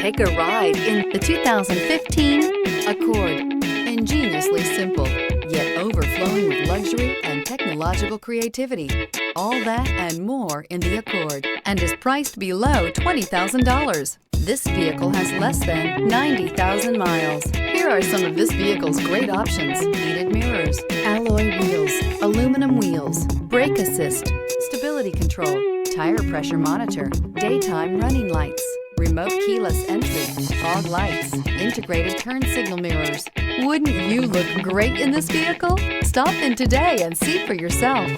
Take a ride in the 2015 Accord. Ingeniously simple, yet overflowing with luxury and technological creativity. All that and more in the Accord, and is priced below $20,000. This vehicle has less than 90,000 miles. Here are some of this vehicle's great options: heated mirrors, alloy wheels, aluminum wheels, brake assist, stability control, tire pressure monitor, daytime running lights, remote keyless entry, fog lights, integrated turn signal mirrors. Wouldn't you look great in this vehicle? Stop in today and see for yourself.